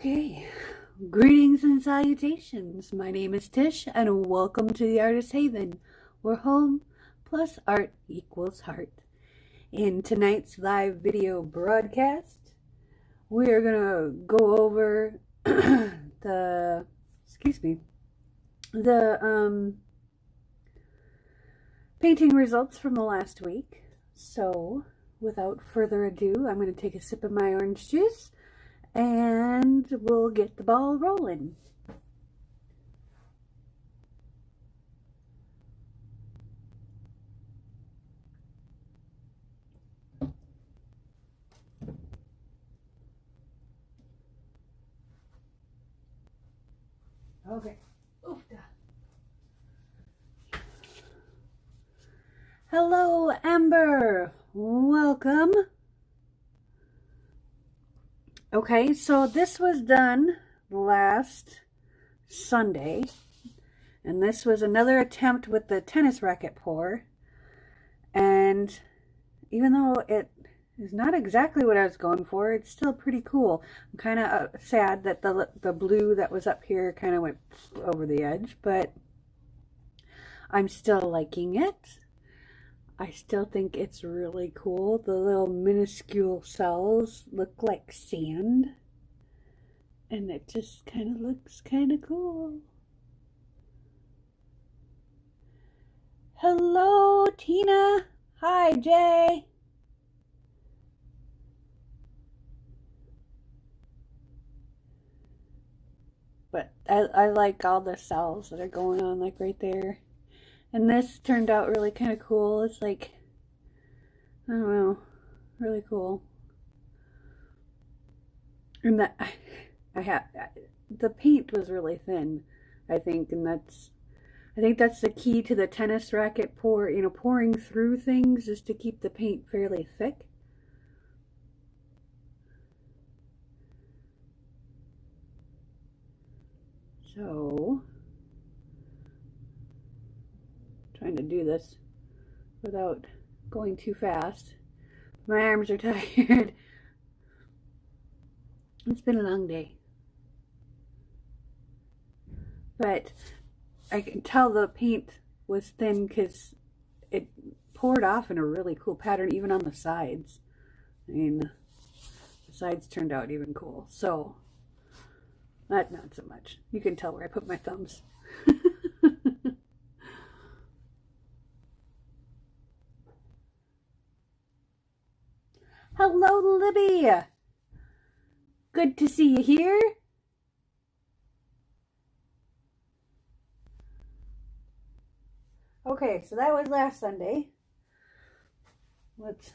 Okay, greetings and salutations. My name is Tish, and welcome to the Artist Haven, where home plus art equals heart. In tonight's live video broadcast, we are gonna go over the painting results from the last week. So, without further ado, I'm gonna take a sip of my orange juice and we'll get the ball rolling. Okay. Oofda. Hello, Amber. Welcome. Okay, so this was done last Sunday, and this was another attempt with the tennis racket pour. And even though it is not exactly what I was going for, it's still pretty cool. I'm kind of sad that the blue that was up here kind of went over the edge, but I'm still liking it. I still think it's really cool. The little minuscule cells look like sand, and it just kind of looks kind of cool. Hello, Tina. Hi, Jay. But I like all the cells that are going on, like right there. And this turned out really kind of cool. It's like, I don't know, really cool. And that the paint was really thin, I think, and I think that's the key to the tennis racket pour. You know, pouring through things is to keep the paint fairly thick. So, trying to do this without going too fast. My arms are tired. It's been a long day. But I can tell the paint was thin because it poured off in a really cool pattern, even on the sides. I mean, the sides turned out even cool. So, not so much. You can tell where I put my thumbs. Hello, Libby. Good to see you here. Okay, so that was last Sunday. Let's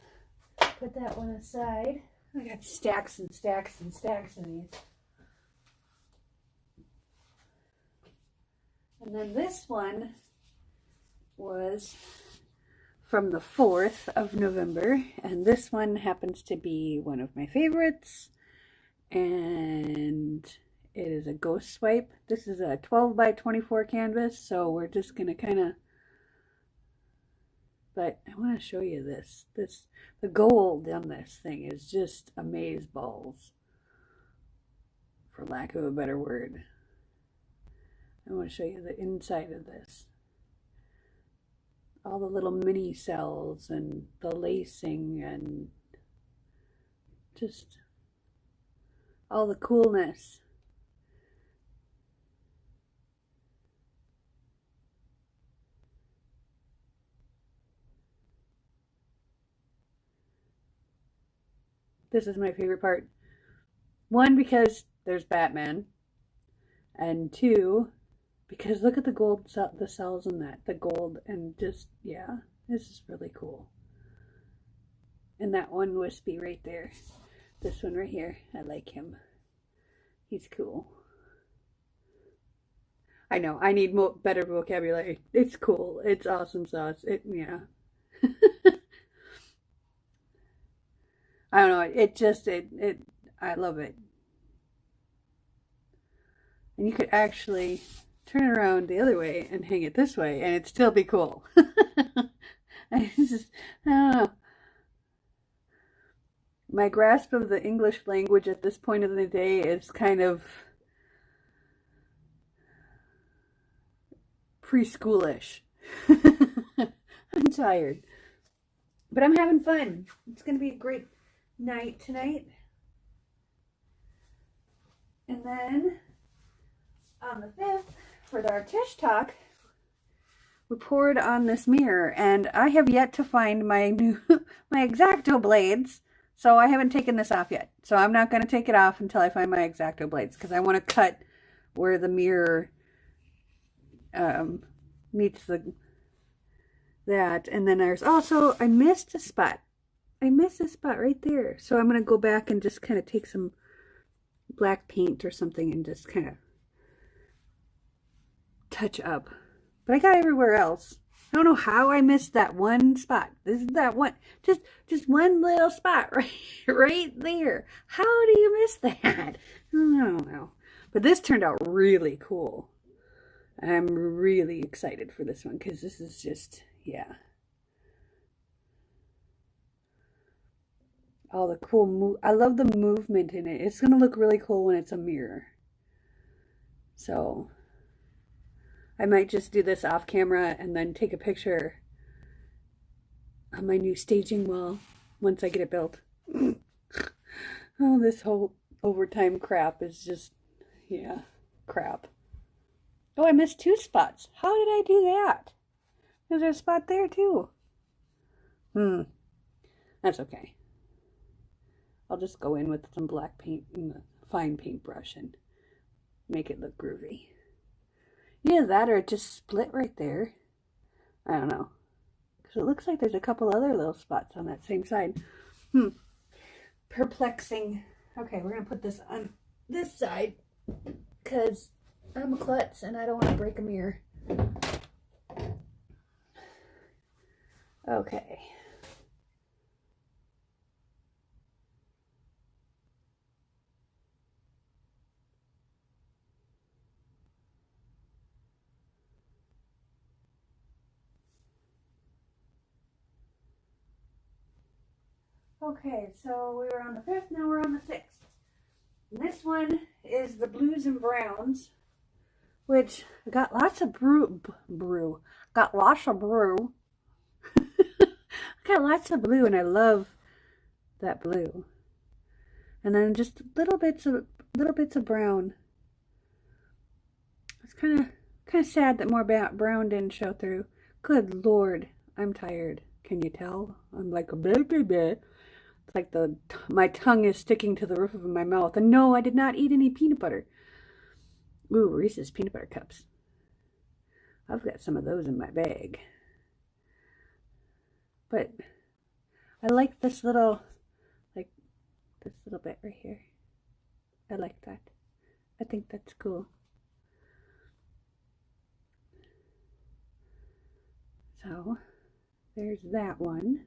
put that one aside. I got stacks and stacks and stacks of these. And then this one was from the 4th of November, and this one happens to be one of my favorites, and it is a ghost swipe. This is a 12 by 24 canvas, so we're just gonna kind of, but I want to show you this. The gold on this thing is just amazeballs, for lack of a better word. I want to show you the inside of this. All the little mini cells and the lacing and just all the coolness. This is my favorite part. One, because there's Batman, and two, because look at the gold, the cells in that, the gold, and just, yeah, this is really cool. And that one wispy right there, this one right here, I like him. He's cool. I know, I need better vocabulary. It's cool, it's awesome sauce, yeah. I don't know, I love it. And you could actually turn it around the other way and hang it this way, and it'd still be cool. I don't know. My grasp of the English language at this point of the day is kind of preschoolish. I'm tired. But I'm having fun. It's going to be a great night tonight. And then on the 5th, for our Tish talk, we poured on this mirror. And I have yet to find my new, my X-Acto blades. So I haven't taken this off yet. So I'm not going to take it off until I find my X-Acto blades. Because I want to cut where the mirror meets that. And then there's also, I missed a spot. I missed a spot right there. So I'm going to go back and just kind of take some black paint or something and just kind of touch up. But I got everywhere else. I don't know how I missed that one spot. This is that one, just one little spot right there. How do you miss that? I don't know. But this turned out really cool. I'm really excited for this one because this is just, yeah. All the cool I love the movement in it. It's going to look really cool when it's a mirror. So I might just do this off camera and then take a picture on my new staging wall once I get it built. Oh, this whole overtime crap is just, yeah, crap. Oh, I missed 2 spots. How did I do that? There's a spot there too. That's okay. I'll just go in with some black paint and a fine paintbrush and make it look groovy. Either that or it just split right there. I don't know. Because it looks like there's a couple other little spots on that same side. Perplexing. Okay, we're going to put this on this side because I'm a klutz and I don't want to break a mirror. Okay. Okay, so we were on the 5th, now we're on the 6th. And this one is the blues and browns, which I got lots of got lots of brew. I got lots of blue and I love that blue. And then just little bits of brown. It's kind of sad that more brown didn't show through. Good Lord, I'm tired. Can you tell? I'm like a baby. It's like my tongue is sticking to the roof of my mouth. And no, I did not eat any peanut butter. Ooh, Reese's peanut butter cups. I've got some of those in my bag. But I like this little bit right here. I like that. I think that's cool. So, there's that one.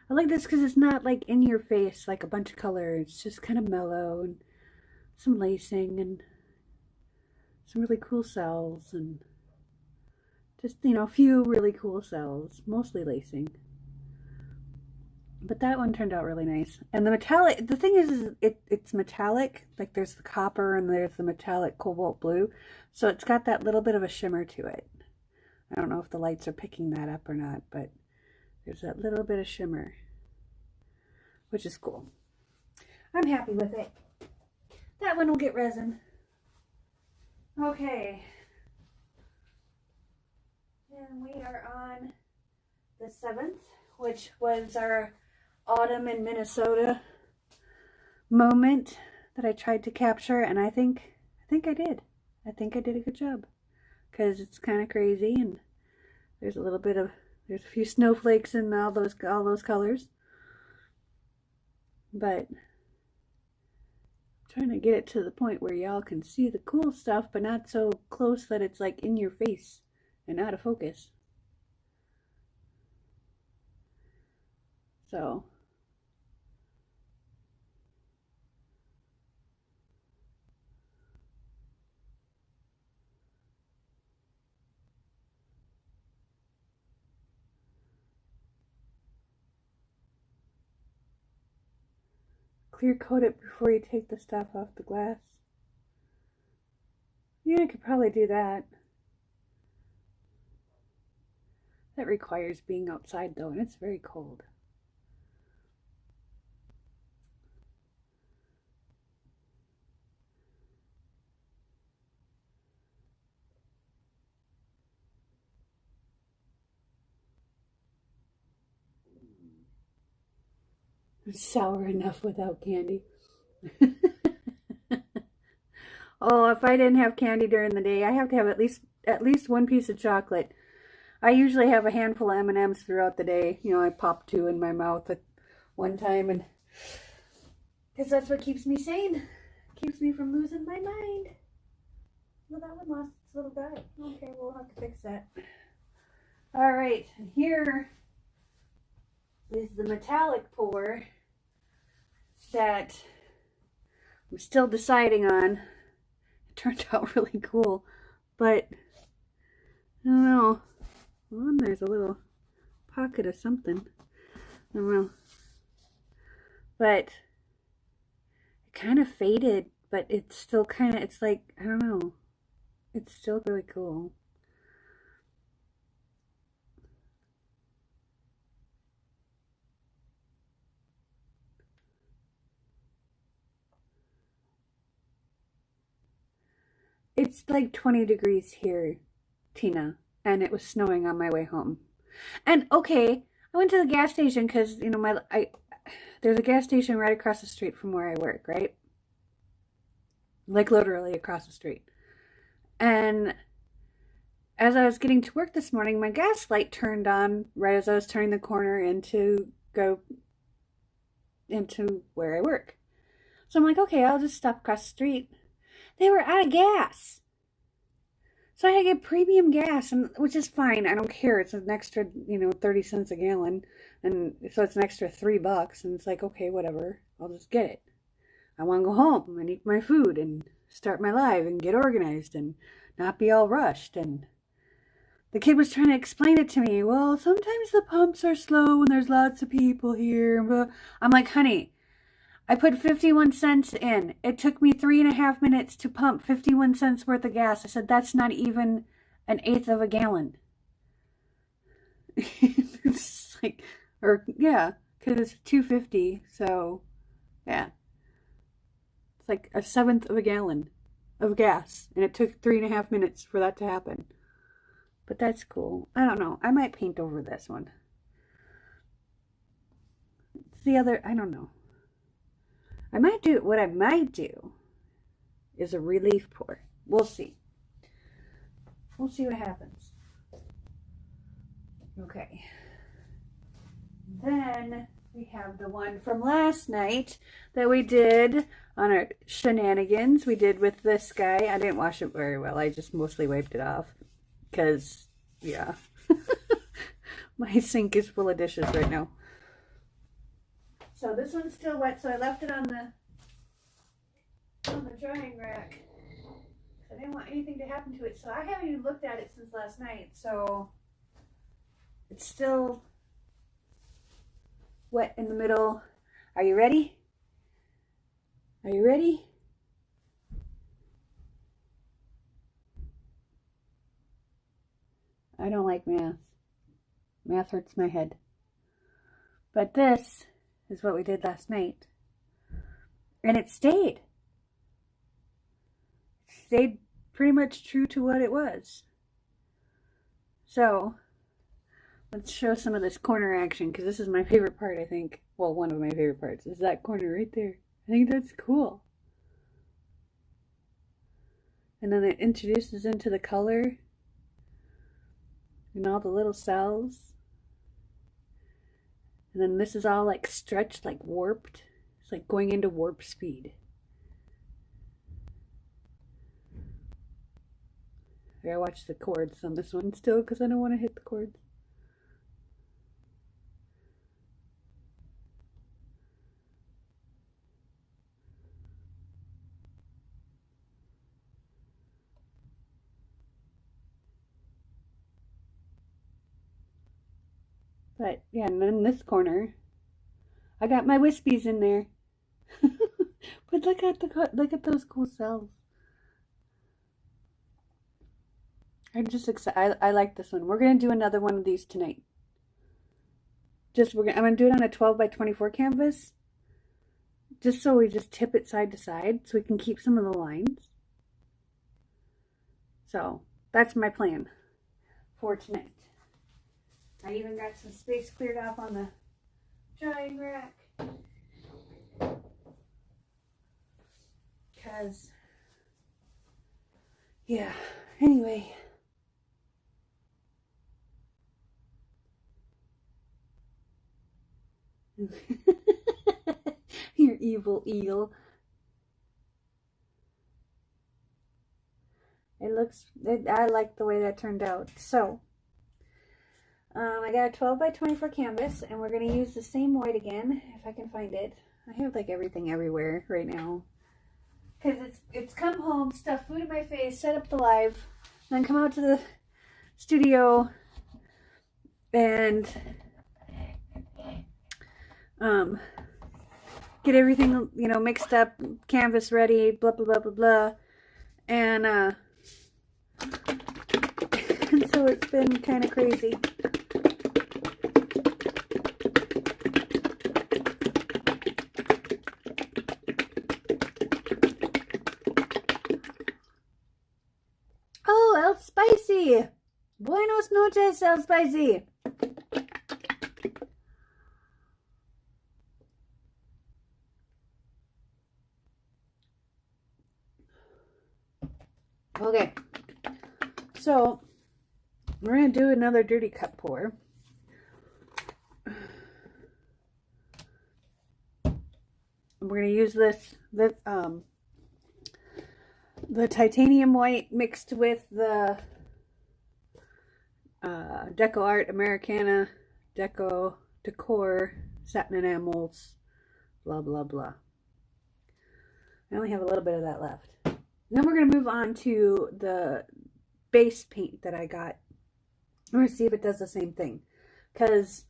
I like this because it's not like in your face, like a bunch of color. It's just kind of mellow and some lacing and some really cool cells and just, you know, a few really cool cells, mostly lacing. But that one turned out really nice. And the metallic, the thing is it's metallic. Like there's the copper and there's the metallic cobalt blue. So it's got that little bit of a shimmer to it. I don't know if the lights are picking that up or not, but there's that little bit of shimmer, which is cool. I'm happy with it. That one will get resin. Okay. And we are on the 7th, which was our autumn in Minnesota moment that I tried to capture, and I think I did. I think I did a good job because it's kind of crazy, and there's a few snowflakes in all those colors, but I'm trying to get it to the point where y'all can see the cool stuff, but not so close that it's like in your face and out of focus. So clear coat it before you take the stuff off the glass. Yeah, I could probably do that. That requires being outside though, and it's very cold. It's sour enough without candy. Oh, if I didn't have candy during the day, I have to have at least one piece of chocolate. I usually have a handful of M&Ms throughout the day. You know, I pop 2 in my mouth at one time, and because that's what keeps me sane. Keeps me from losing my mind. Well, that one lost its little guy. Okay, we'll have to fix that. All right, and here is the metallic pour that I'm still deciding on. It turned out really cool, but I don't know. Well, there's a little pocket of something. I don't know. But it kind of faded, but it's still kind of, it's like, I don't know. It's still really cool. It's like 20 degrees here, Tina, and it was snowing on my way home. And okay, I went to the gas station because, you know, there's a gas station right across the street from where I work, right? Like literally across the street. And as I was getting to work this morning, my gas light turned on right as I was turning the corner into where I work. So I'm like, okay, I'll just stop across the street. They were out of gas. So I had to get premium gas, and which is fine. I don't care. It's an extra, 30 cents a gallon. And so it's an extra $3. And it's like, okay, whatever. I'll just get it. I want to go home and eat my food and start my life and get organized and not be all rushed. And the kid was trying to explain it to me. Well, sometimes the pumps are slow when there's lots of people here. But I'm like, honey, I put 51 cents in. It took me 3.5 minutes to pump 51 cents worth of gas. I said, that's not even 1/8 of a gallon. It's like, yeah, because it's $2.50. So, yeah. It's like 1/7 of a gallon of gas. And it took 3.5 minutes for that to happen. But that's cool. I don't know. I might paint over this one. It's the other, I don't know. What I might do is a relief pour. We'll see. We'll see what happens. Okay. Then we have the one from last night that we did on our shenanigans. We did with this guy. I didn't wash it very well. I just mostly wiped it off. Because, yeah. My sink is full of dishes right now. So this one's still wet, so I left it on the drying rack. I didn't want anything to happen to it, so I haven't even looked at it since last night. So it's still wet in the middle. Are you ready? Are you ready? I don't like math. Math hurts my head. But this is what we did last night. And it stayed. It stayed pretty much true to what it was. So, let's show some of this corner action, because this is my favorite part, I think. Well, one of my favorite parts is that corner right there. I think that's cool. And then it introduces into the color and all the little cells. And then this is all like stretched, like warped. It's like going into warp speed. I gotta watch the cords on this one still because I don't want to hit the cords. But yeah, and then this corner, I got my wispies in there. But look at those cool cells. I'm just excited. I like this one. We're gonna do another one of these tonight. I'm gonna do it on a 12 by 24 canvas. Just so we just tip it side to side so we can keep some of the lines. So that's my plan for tonight. I even got some space cleared off on the drying rack. Because, yeah, anyway. You evil eel. I like the way that turned out. So, I got a 12 by 24 canvas, and we're going to use the same white again, if I can find it. I have like everything everywhere right now. Because it's come home, stuff food in my face, set up the live, then come out to the studio and get everything, you know, mixed up, canvas ready, blah, blah, blah, blah, blah. And, and so it's been kind of crazy. Oh, El Spicy! Buenos noches, El Spicy! Okay, so we're going to do another dirty cup pour. We're going to use the titanium white mixed with the Deco Art Americana Decor satin enamels, blah blah blah. I only have a little bit of that left. Then we're going to move on to the base paint that I got. We're going to see if it does the same thing. Because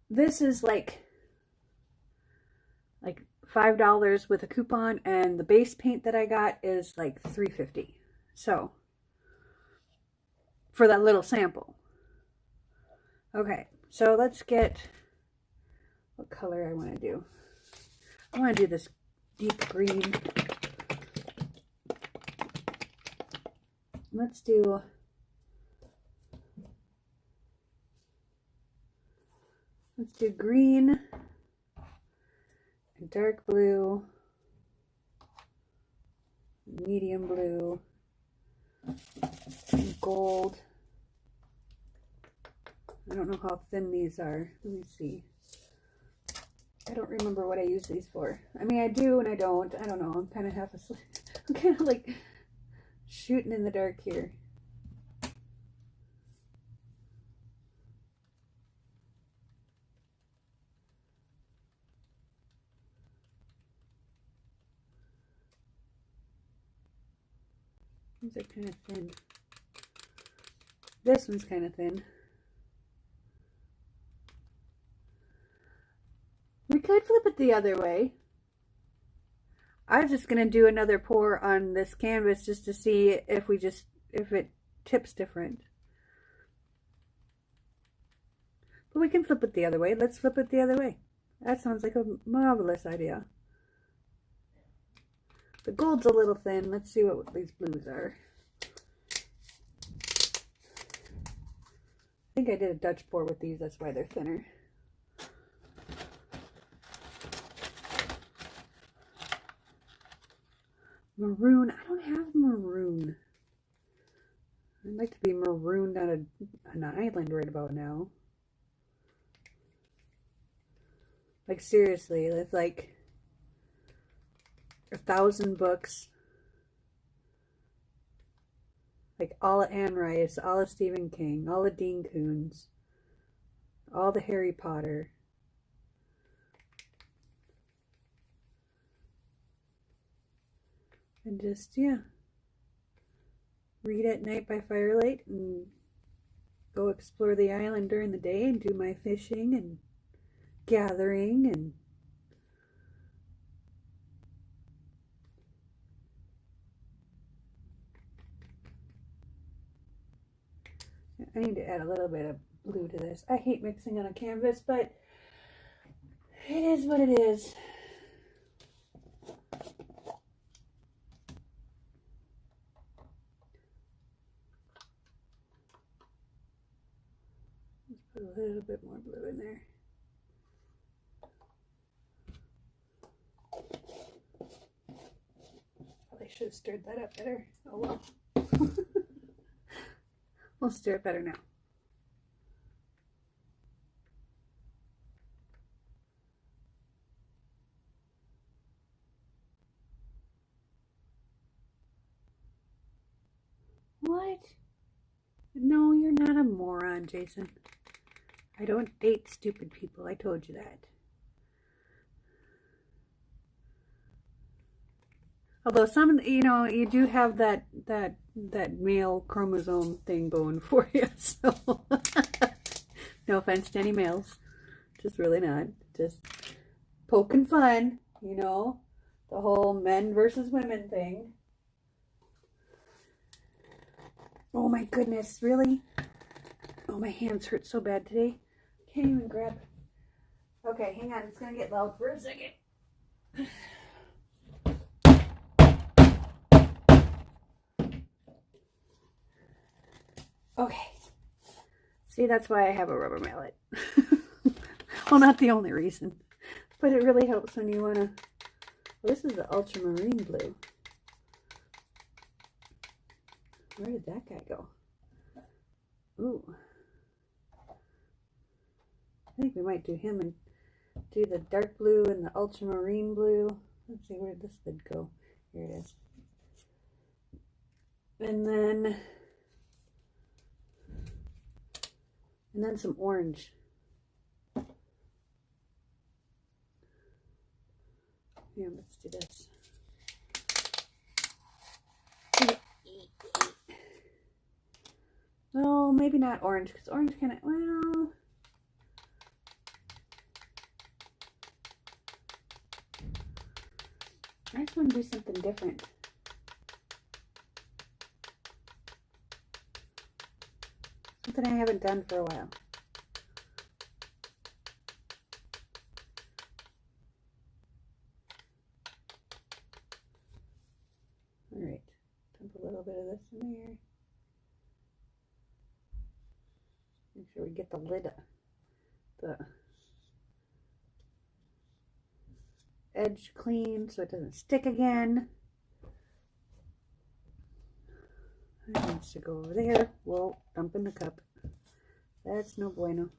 this is like $5 with a coupon, and the base paint that I got is like $3.50. So, for that little sample. Okay, so let's get what color I want to do. I want to do this deep green. Let's do green and dark blue, medium blue, and gold. I don't know how thin these are. Let me see. I don't remember what I use these for. I mean, I do and I don't. I don't know. I'm kind of half asleep. I'm kind of like shooting in the dark here. These are kind of thin. This one's kind of thin. We could flip it the other way. I was just going to do another pour on this canvas just to see if it tips different. But we can flip it the other way. Let's flip it the other way. That sounds like a marvelous idea. The gold's a little thin. Let's see what these blues are. I think I did a Dutch pour with these. That's why they're thinner. Maroon. I don't have maroon. I'd like to be marooned on an island right about now. Like, seriously, it's like 1,000 books. Like all of Anne Rice, all of Stephen King, all of Dean Koontz, all the Harry Potter. And just, yeah, read at night by firelight and go explore the island during the day and do my fishing and gathering and I need to add a little bit of blue to this. I hate mixing on a canvas, but it is what it is. Let's put a little bit more blue in there. Probably should have stirred that up better. Oh well. We'll stir it better now. What? No, you're not a moron, Jason. I don't date stupid people. I told you that. Although some, you know, you do have that male chromosome thing going for you. So, no offense to any males. Just really not. Just poking fun, you know, the whole men versus women thing. Oh my goodness, really? Oh, my hands hurt so bad today. Can't even grab. Okay, hang on. It's going to get loud for a second. Okay. See, that's why I have a rubber mallet. Well, not the only reason. But it really helps when you want to... Well, this is the ultramarine blue. Where did that guy go? Ooh. I think we might do him and do the dark blue and the ultramarine blue. Let's see, where did this lid go? Here it is. And then some orange. Yeah, let's do this. Well, maybe not orange, because orange kind of, well... I just want to do something different. Something I haven't done for a while. Alright, dump a little bit of this in there. Make sure we get the lid, the edge clean so it doesn't stick again. That needs to go over there. Whoa, dump in the cup. That's no bueno.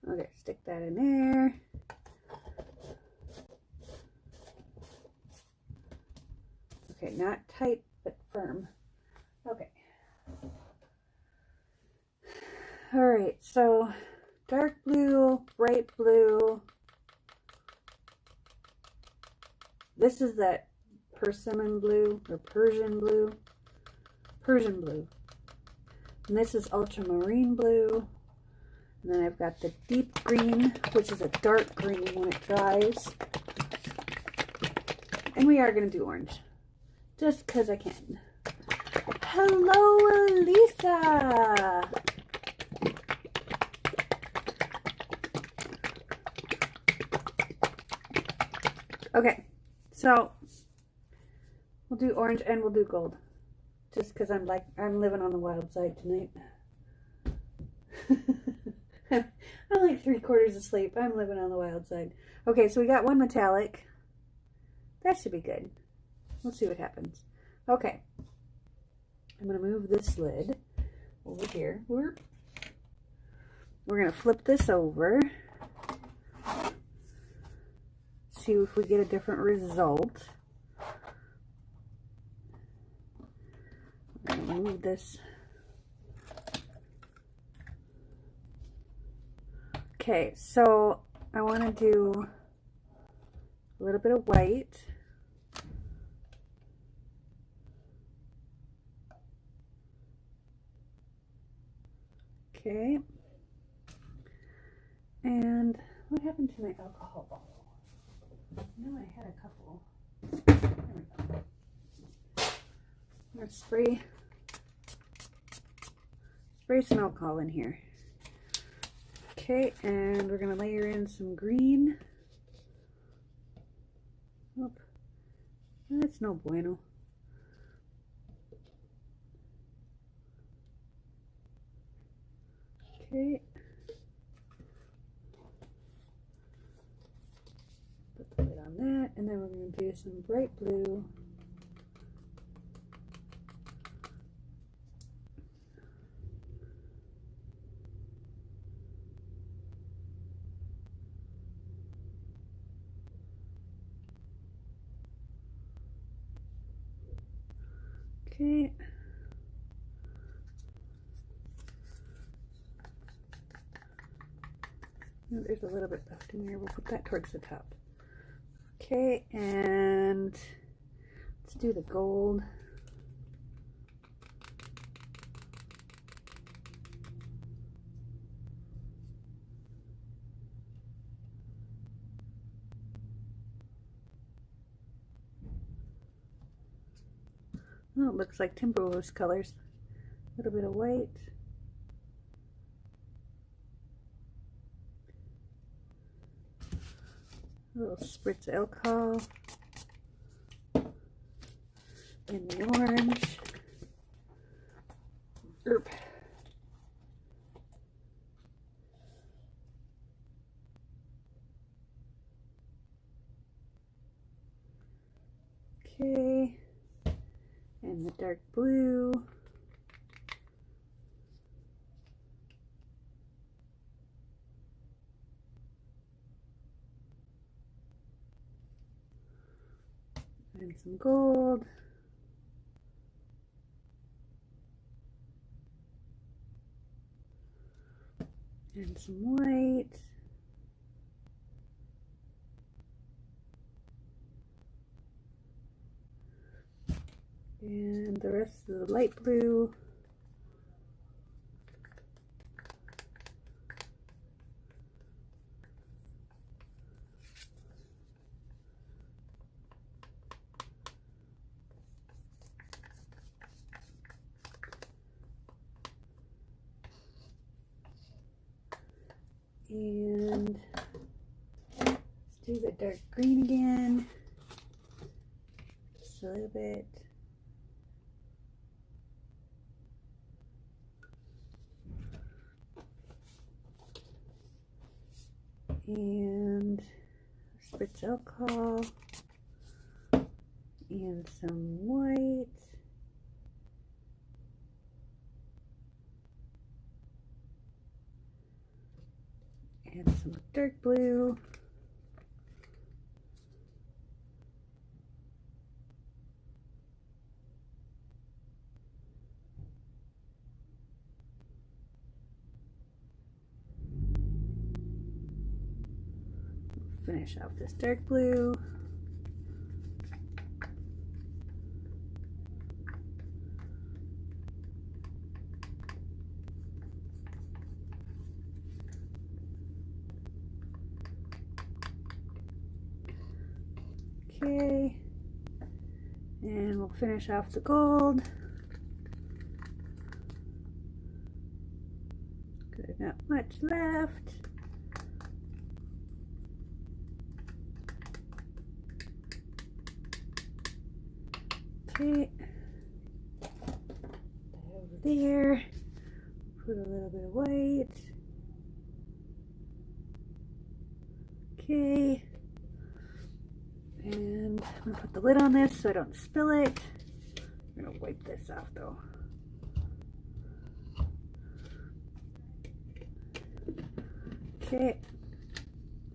Okay, stick that in there. Okay, not tight, but firm. Okay. All right, so dark blue, bright blue. This is that persimmon blue or Persian blue. Persian blue. And this is ultramarine blue. And then I've got the deep green, which is a dark green when it dries. And we are going to do orange. Just because I can. Hello, Lisa! Okay, so we'll do orange and we'll do gold. Just because I'm living on the wild side tonight. I'm like 3/4 asleep. I'm living on the wild side. Okay, so we got one metallic. That should be good. Let's see what happens. Okay. I'm going to move this lid over here. We're going to flip this over. See if we get a different result. I'm going to move this. Okay, so I want to do a little bit of white. Okay. And what happened to my alcohol bottle? I know I had a couple. There we go. Let's spray spray some alcohol in here. Okay, and we're going to layer in some green. Oh, that's no bueno. Okay. Put the lid on that, and then we're going to do some bright blue. Okay. Oh, there's a little bit left in here. We'll put that towards the top. Okay, and let's do the gold. Oh, it looks like Timberwolves colors. A little bit of white. A little spritz of alcohol. In the orange. Erp. Okay. And the dark blue. And some gold. And some white. And the rest of the light blue. And let's do the dark green again. Just a little bit. And spritz alcohol. And some white. And some dark blue. Finish off this dark blue. Okay, and we'll finish off the gold. Good, not much left. Okay, over there. Put a little bit of white. Okay. And I'm going to put the lid on this so I don't spill it. I'm going to wipe this off though. Okay.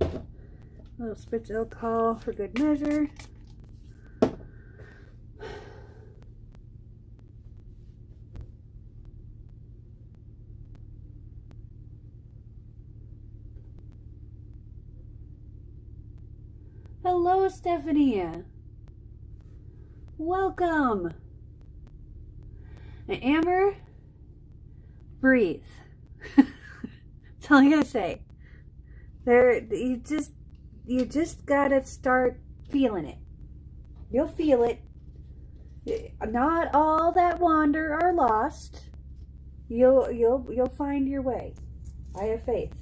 A little spritz of alcohol for good measure. Hello, Stephanie. Welcome. And Amber, breathe. That's all I gotta say. You just gotta start feeling it. You'll feel it. Not all that wander are lost. You'll find your way. I have faith.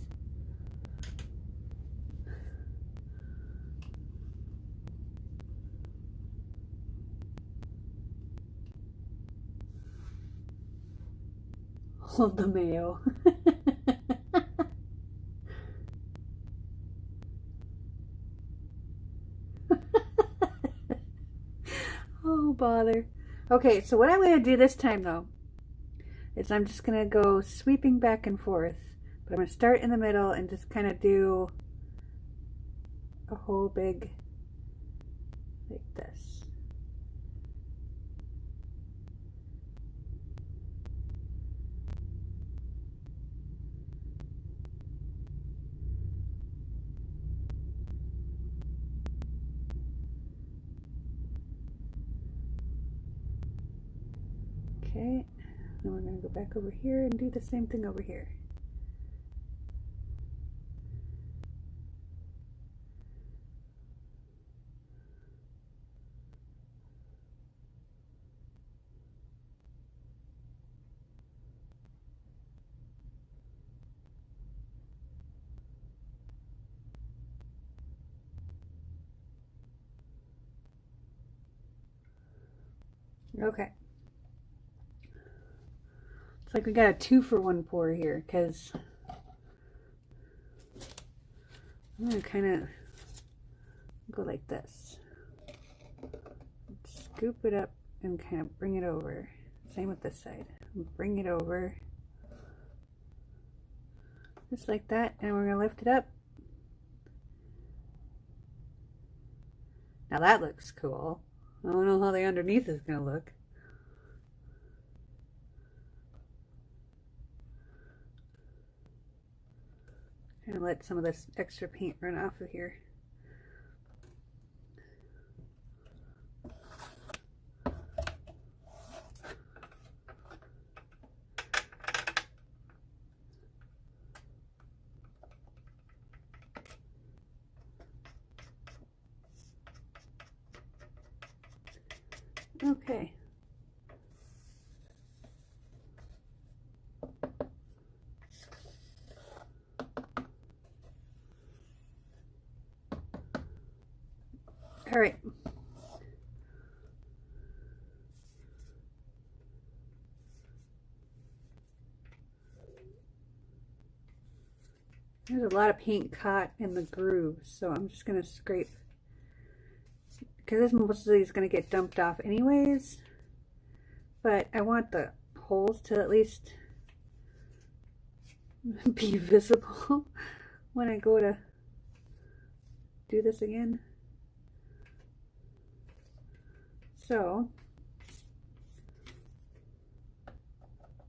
Hold the mayo. Oh, bother. Okay, so what I'm going to do this time, though, is I'm just going to go sweeping back and forth. But I'm going to start in the middle and just kind of do a whole big, like this. Okay, then we're going to go back over here and do the same thing over here. Okay. It's like we got a 2-for-1 pour here, because I'm going to kind of go like this. Scoop it up and kind of bring it over. Same with this side. Bring it over. Just like that, and we're going to lift it up. Now that looks cool. I don't know how the underneath is going to look. Kind of let some of this extra paint run off of here. Okay. All right. There's a lot of paint caught in the grooves, so I'm just going to scrape, because this mostly is going to get dumped off anyways, but I want the holes to at least be visible when I go to do this again. So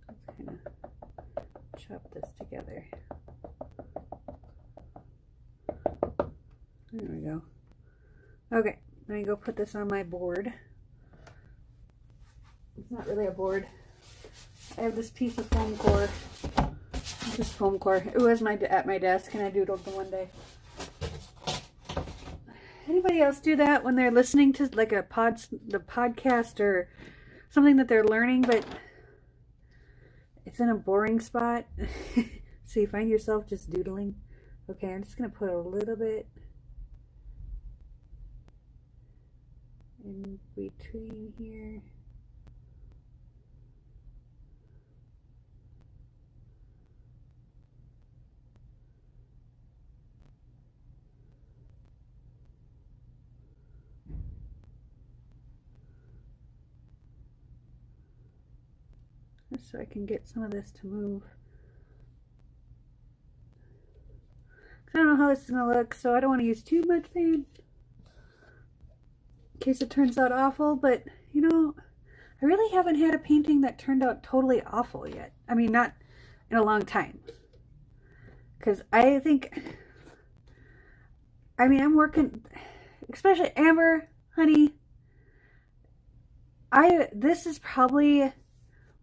let's kind of chop this together. There we go. Okay, let me go put this on my board. It's not really a board. I have this piece of foam core. This foam core. It was at my desk, and I doodled the one day. Anybody else do that when they're listening to like the podcast or something that they're learning, but it's in a boring spot? So you find yourself just doodling. Okay, I'm just going to put a little bit in between here. Just so I can get some of this to move. I don't know how this is going to look, so I don't want to use too much paint in case it turns out awful, but you know, I really haven't had a painting that turned out totally awful yet. I mean, not in a long time. Because I think, I mean, I'm working, especially Amber, honey, this is probably,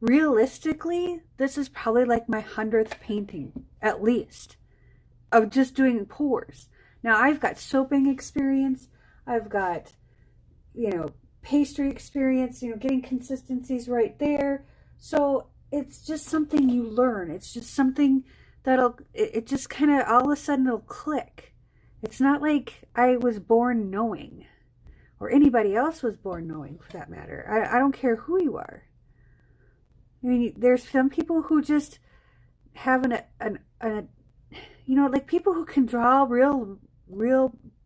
realistically, this is probably like my 100th painting, at least, of just doing pours. Now, I've got soaping experience, I've got, you know, pastry experience, you know, getting consistencies right there. So it's just something you learn. It's just something it just kind of all of a sudden it'll click. It's not like I was born knowing, or anybody else was born knowing for that matter. I don't care who you are. I mean, there's some people who just have you know, like people who can draw real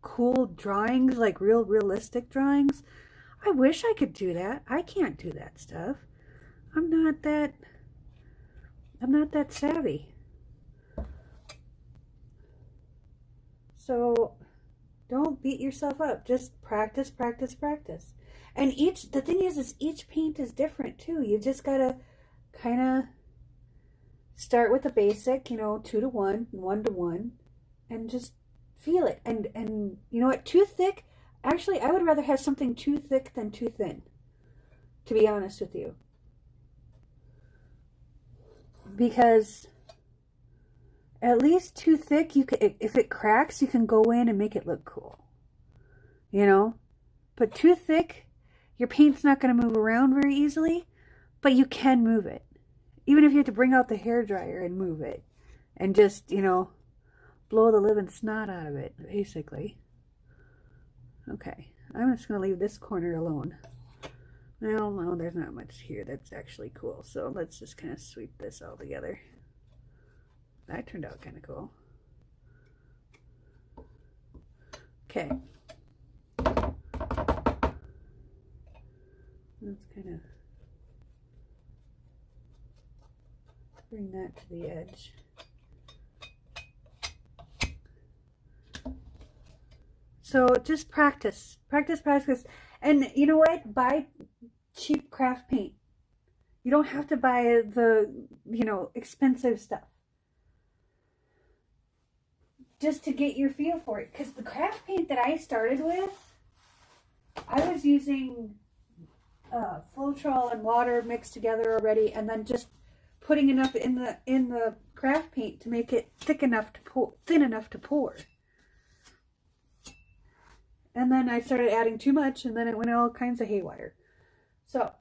cool drawings, like real realistic drawings. I wish I could do that. I can't do that stuff. I'm not that savvy. So don't beat yourself up. Just practice, practice, practice. And the thing is each paint is different too. You just gotta kind of start with the basic, you know, 2 to 1, 1 to 1, and just feel it. And you know what? Too thick. Actually, I would rather have something too thick than too thin, to be honest with you. Because at least too thick, you can, if it cracks, you can go in and make it look cool. You know? But too thick, your paint's not going to move around very easily, but you can move it. Even if you have to bring out the hairdryer and move it. And just, you know, blow the living snot out of it, basically. Okay, I'm just going to leave this corner alone. Well, no, there's not much here that's actually cool. So let's just kind of sweep this all together. That turned out kind of cool. Okay. Let's kind of bring that to the edge. So just practice, practice, practice. And you know what? Buy cheap craft paint. You don't have to buy the, you know, expensive stuff. Just to get your feel for it. Because the craft paint that I started with, I was using Floetrol and water mixed together already, and then just putting enough in the craft paint to make it thick enough to pour, thin enough to pour. And then I started adding too much, and then it went all kinds of haywire. So,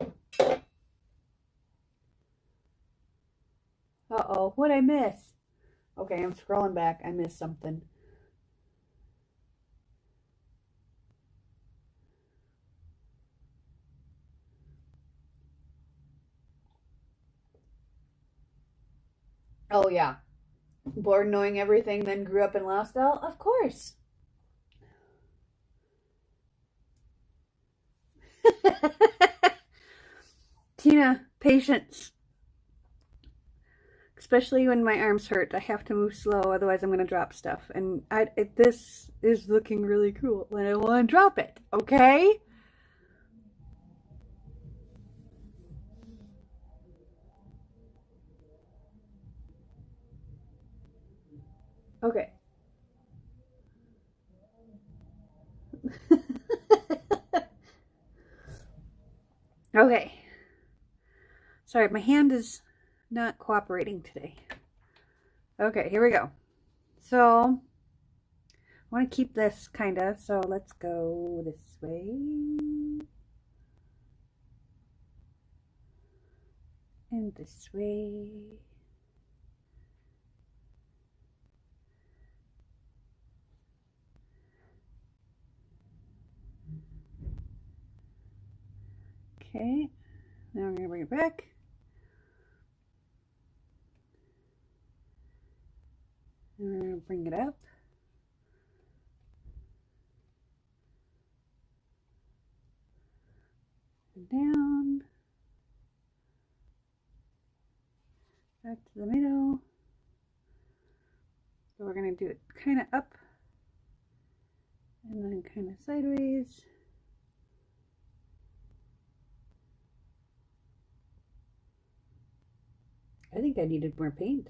uh-oh, what'd I miss? Okay, I'm scrolling back. I missed something. Oh, yeah. Born knowing everything, then grew up in Losdale? Of course. Tina, patience. Especially when my arms hurt. I have to move slow, otherwise I'm going to drop stuff. And this is looking really cool, and I want to drop it, okay? Okay. Okay. Sorry, my hand is not cooperating today. Okay, here we go. So, I want to keep this kind of, so let's go this way. And this way. Okay, now we're going to bring it back. And we're going to bring it up. And down. Back to the middle. So we're going to do it kind of up. And then kind of sideways. I think I needed more paint.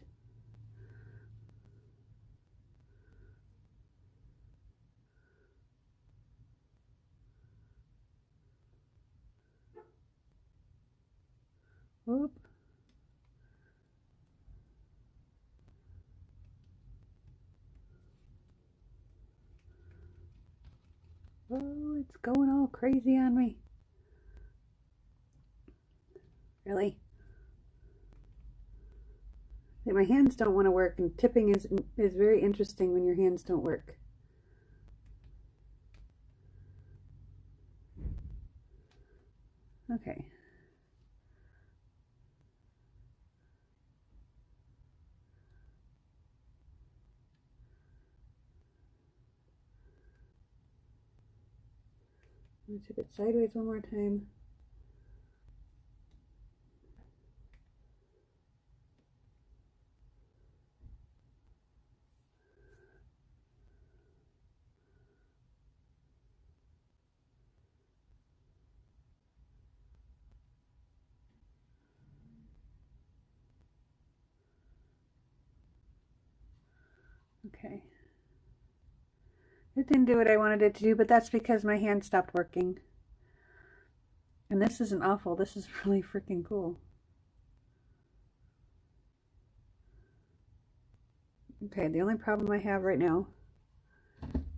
Whoop. Oh, it's going all crazy on me. Really? My hands don't want to work, and tipping is very interesting when your hands don't work. Okay. I'm going to tip it sideways one more time. Okay. It didn't do what I wanted it to do, but that's because my hand stopped working. And this isn't awful. This is really freaking cool. Okay, the only problem I have right now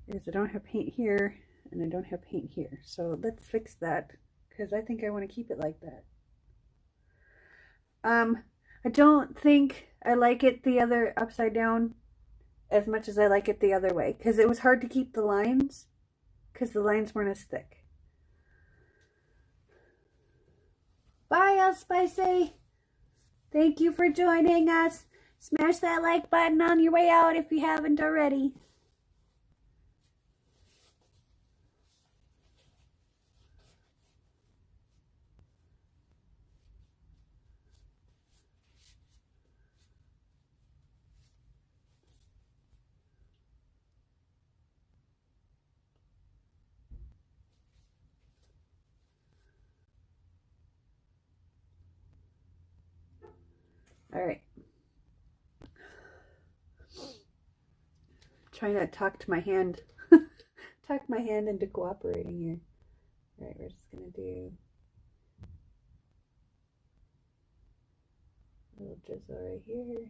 is I don't have paint here and I don't have paint here. So let's fix that because I think I want to keep it like that. I don't think I like it the other upside down as much as I like it the other way because it was hard to keep the lines because the lines weren't as thick. Bye, El Spicy. Thank you for joining us. Smash that like button on your way out if you haven't already. All right. Trying to talk to my hand. Talk my hand into cooperating here. All right, we're just going to do a little drizzle right here.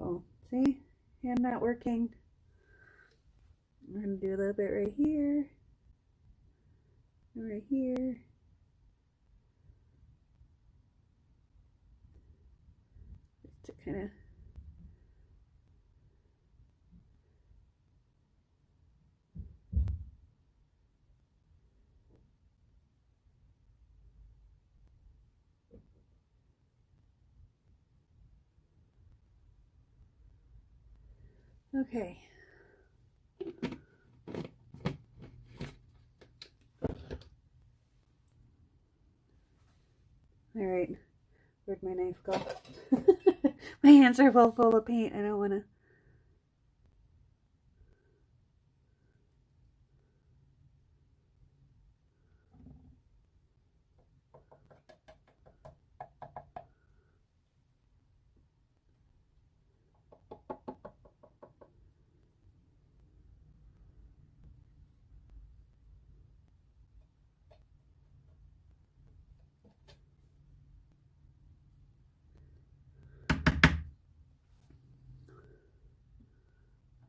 Oh, see? Hand not working. I'm going to do a little bit right here. And right here. Just to kind of okay. All right. Where'd my knife go? My hands are full of paint. I don't want to.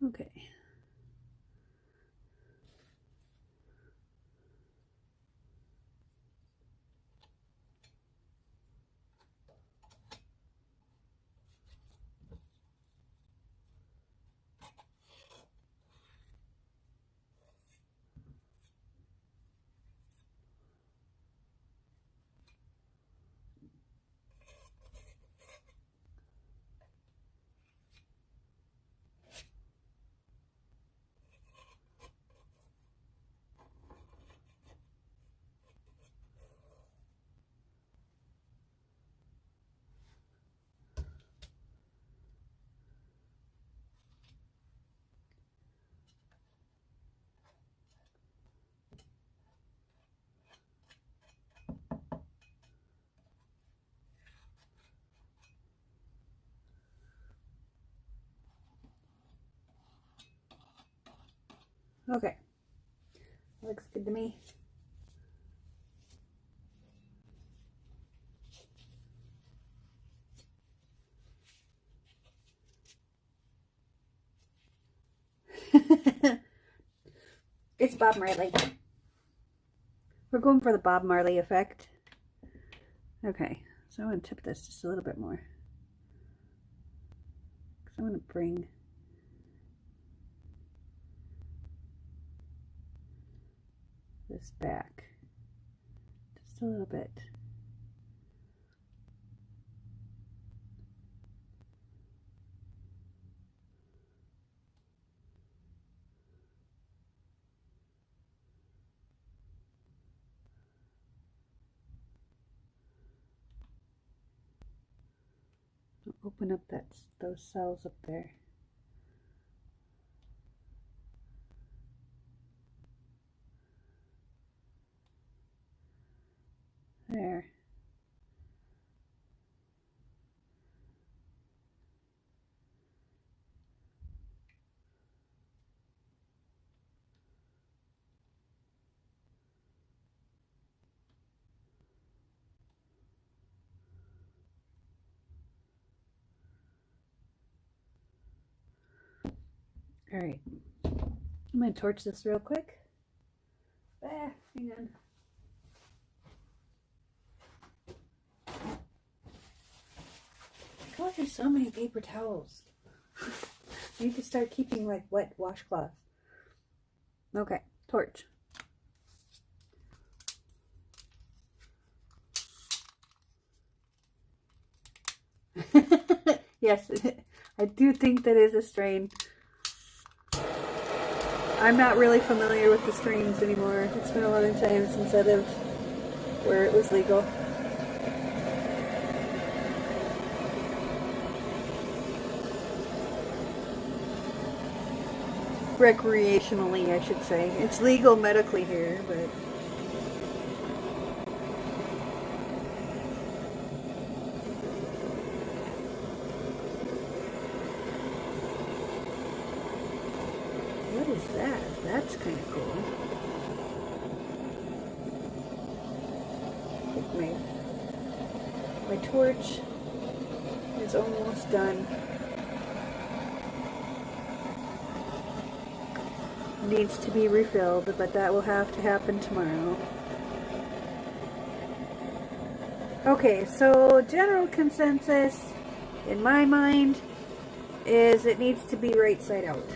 Okay. Okay. Looks good to me. It's Bob Marley. We're going for the Bob Marley effect. Okay, so I'm going to tip this just a little bit more. Because I want to bring this back just a little bit. Open up those cells up there. There. All right, I'm going to torch this real quick. Hang on. God, there's so many paper towels. I need to start keeping like wet washcloths. Okay, torch. Yes, I do think that is a strain. I'm not really familiar with the strains anymore. It's been a long time since I lived where it was legal. Recreationally, I should say. It's legal medically here, but... What is that? That's kind of cool. I think my torch is almost done. Needs to be refilled, but that will have to happen tomorrow. Okay, so general consensus in my mind is it needs to be right side out.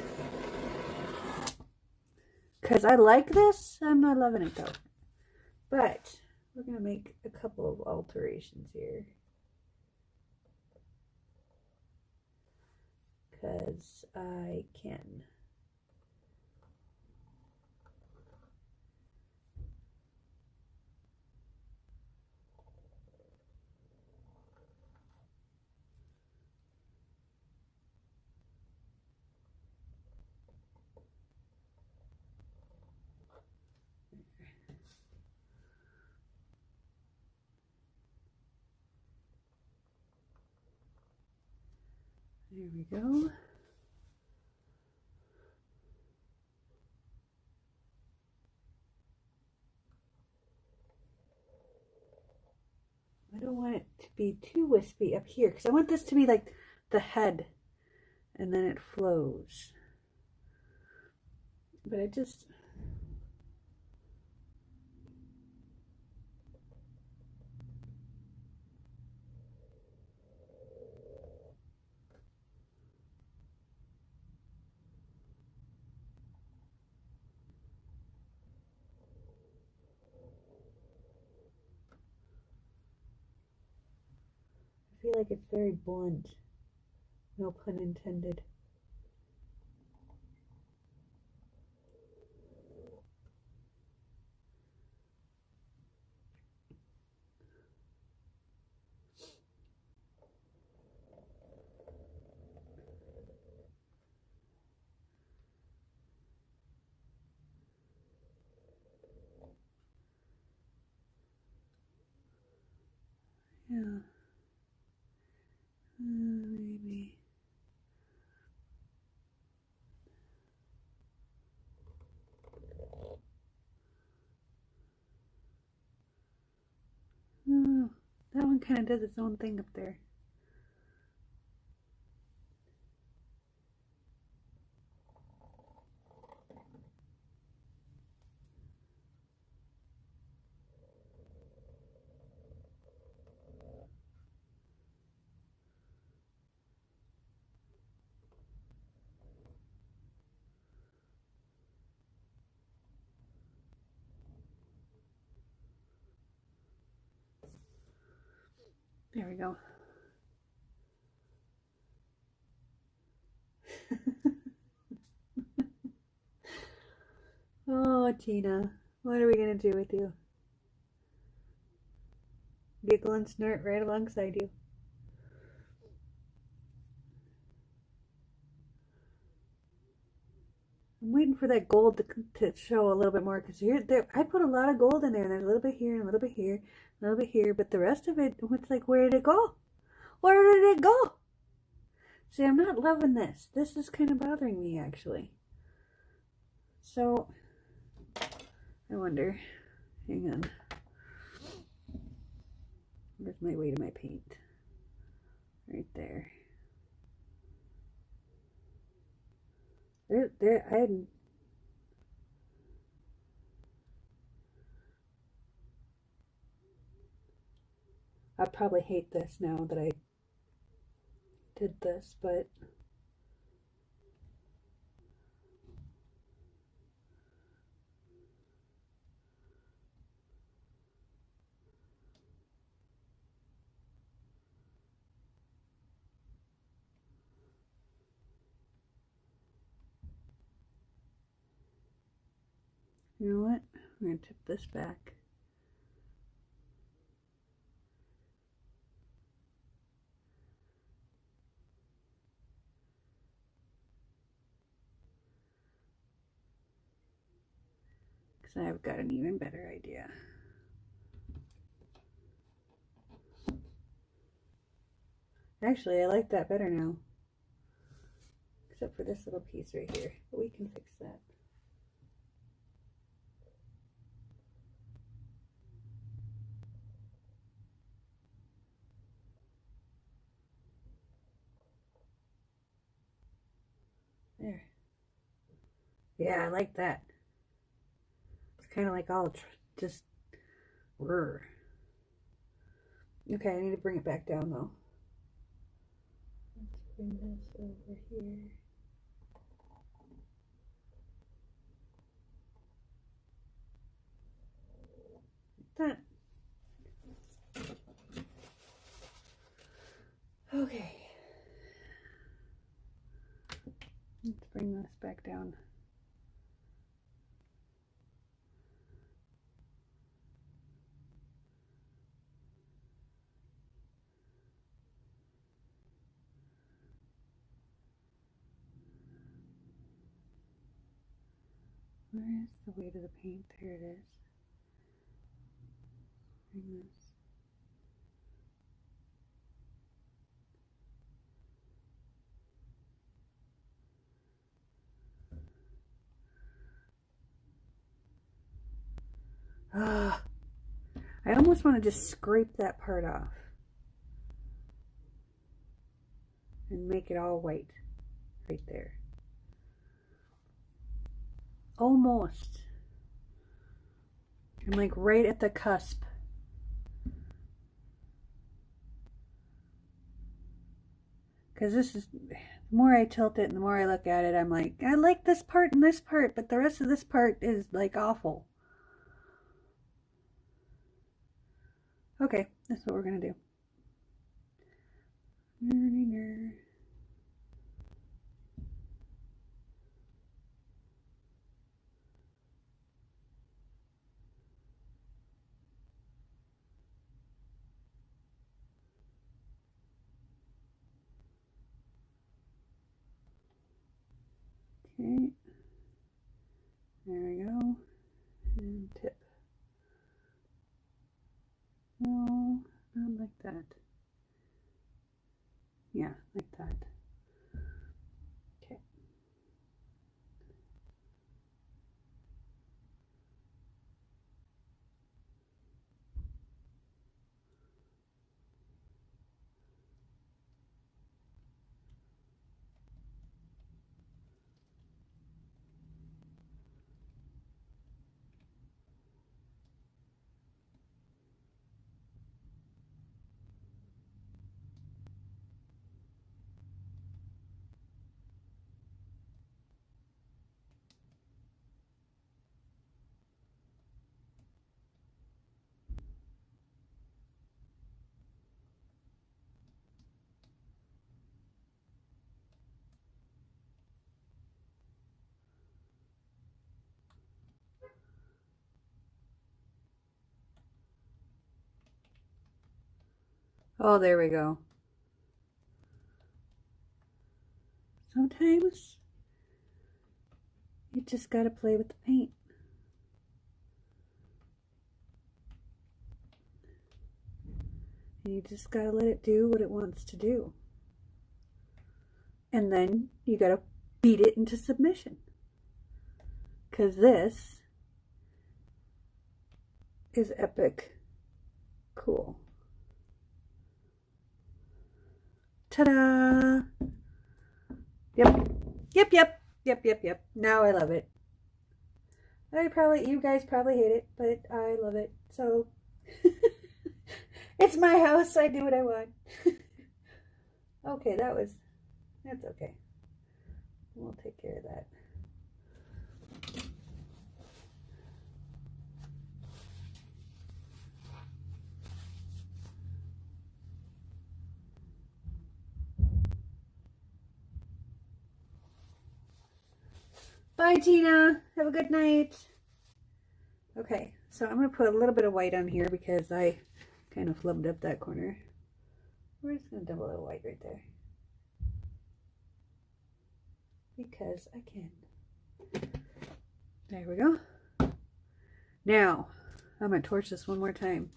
Because I like this, I'm not loving it though. But we're going to make a couple of alterations here. Because I can. There we go. I don't want it to be too wispy up here because I want this to be like the head and then it flows. But I just... I feel like it's very blunt. No pun intended. Yeah. Maybe. Oh, that one kind of does its own thing up there. There we go. Oh, Tina, what are we gonna do with you? Giggle and snort right alongside you. I'm waiting for that gold to show a little bit more, because I put a lot of gold in there, and there's a little bit here, and a little bit here, a little bit here, but the rest of it, it's like, where did it go? Where did it go? See, I'm not loving this. This is kind of bothering me, actually. So, I wonder, hang on. Where's my weight of my paint? Right there. I probably hate this now that I did this, but you know what? I'm going to tip this back. Because I've got an even better idea. Actually, I like that better now. Except for this little piece right here. But we can fix that. There. Yeah, I like that. It's kind of like all just rrr. Okay, I need to bring it back down though. Let's bring this over here. That. Okay. Let's bring this back down. Where is the weight of the paint? There it is. Bring this. Ah, I almost want to just scrape that part off and make it all white right there. Almost. I'm like right at the cusp. Because this is, the more I tilt it and the more I look at it, I'm like, I like this part and this part, but the rest of this part is like awful. Okay, that's what we're going to do. Okay, there we go, and tip. No, not like that. Yeah, like that. Okay. Oh, there we go. Sometimes you just gotta play with the paint. You just gotta let it do what it wants to do. And then you gotta beat it into submission. Because this is epic cool. Ta-da! Yep. Now I love it. You guys probably hate it, but I love it. So, it's my house. I do what I want. Okay, that's okay. We'll take care of that. Bye, Tina. Have a good night. Okay, so I'm going to put a little bit of white on here because I kind of flubbed up that corner. We're just going to double a little white right there. Because I can. There we go. Now, I'm going to torch this one more time.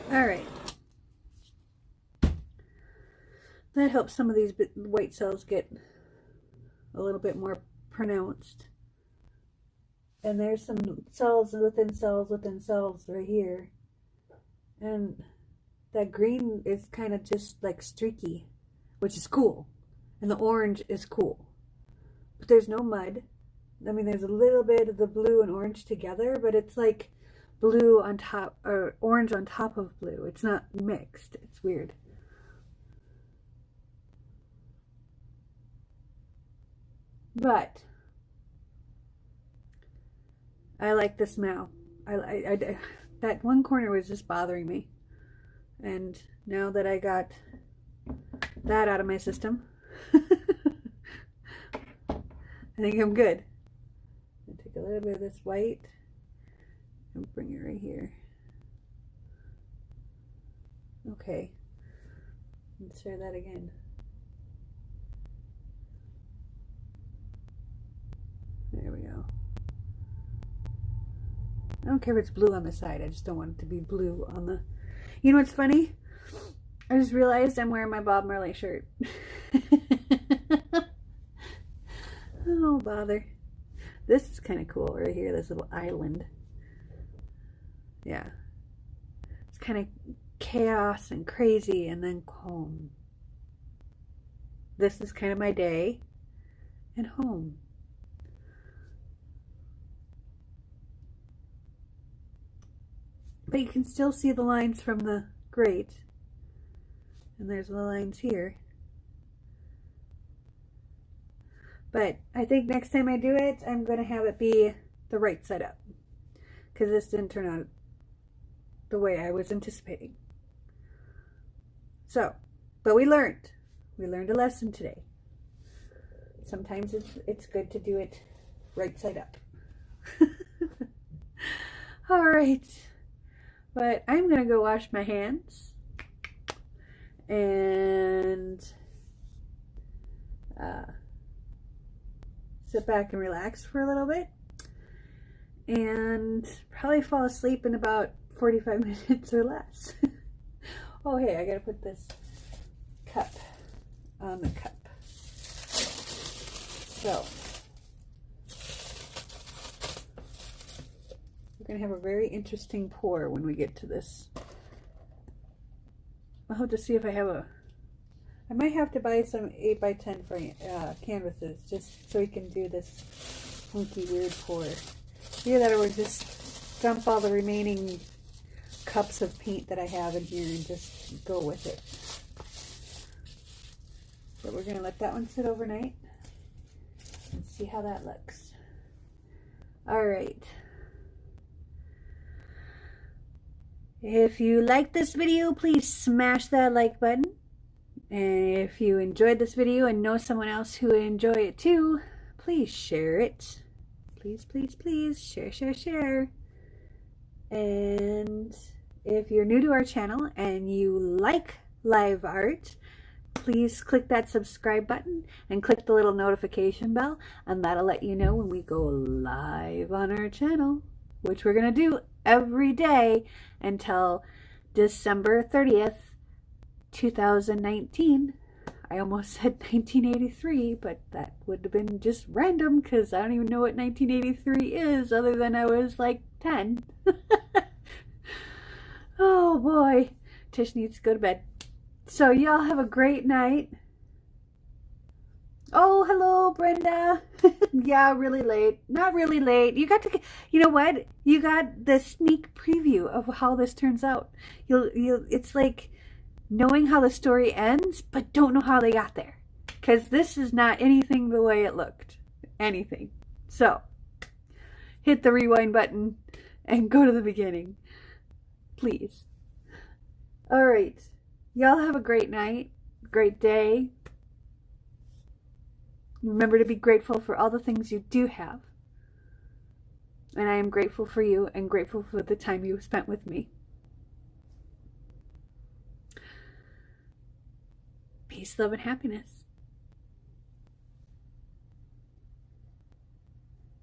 Alright, that helps some of these white cells get a little bit more pronounced. And there's some cells within cells within cells right here. And that green is kind of just like streaky, which is cool. And the orange is cool. But there's no mud. I mean, there's a little bit of the blue and orange together, but it's like blue on top, or orange on top of blue. It's not mixed. It's weird. But I like the smell. That one corner was just bothering me. And now that I got that out of my system, I think I'm good. I'll take a little bit of this white and bring it right here. Okay. Let's try that again. There we go. I don't care if it's blue on the side. I just don't want it to be blue on the... You know what's funny? I just realized I'm wearing my Bob Marley shirt. Oh, bother. This is kind of cool right here, this little island. Yeah. It's kind of chaos and crazy and then home. This is kind of my day and home. But you can still see the lines from the grate. And there's the lines here. But I think next time I do it, I'm going to have it be the right side up. Because this didn't turn out the way I was anticipating. So, but we learned. We learned a lesson today. Sometimes it's good to do it right side up. All right. But I'm going to go wash my hands and sit back and relax for a little bit and probably fall asleep in about 45 minutes or less. Oh, hey, I got to put this cup on the cup. So we're going to have a very interesting pour when we get to this. I'll have to see if I have I might have to buy some 8x10 frame, canvases just so we can do this funky weird pour. Either that or we'll just dump all the remaining cups of paint that I have in here and just go with it. But we're going to let that one sit overnight and see how that looks. Alright. If you like this video, please smash that like button. And if you enjoyed this video and know someone else who would enjoy it too, please share it. Please, please, please share, share, share. And if you're new to our channel and you like live art, please click that subscribe button and click the little notification bell, and that'll let you know when we go live on our channel, which we're going to do every day until December 30th, 2019. I almost said 1983, but that would have been just random because I don't even know what 1983 is other than I was like 10. Oh boy, Tish needs to go to bed. So y'all have a great night. Oh, hello, Brenda. Yeah, really late. Not really late. You got to, you know what? You got the sneak preview of how this turns out. It's like knowing how the story ends, but don't know how they got there. Because this is not anything the way it looked. Anything. So, hit the rewind button and go to the beginning. Please. Alright. Y'all have a great night. Great day. Remember to be grateful for all the things you do have. And I am grateful for you and grateful for the time you spent with me. Peace, love, and happiness.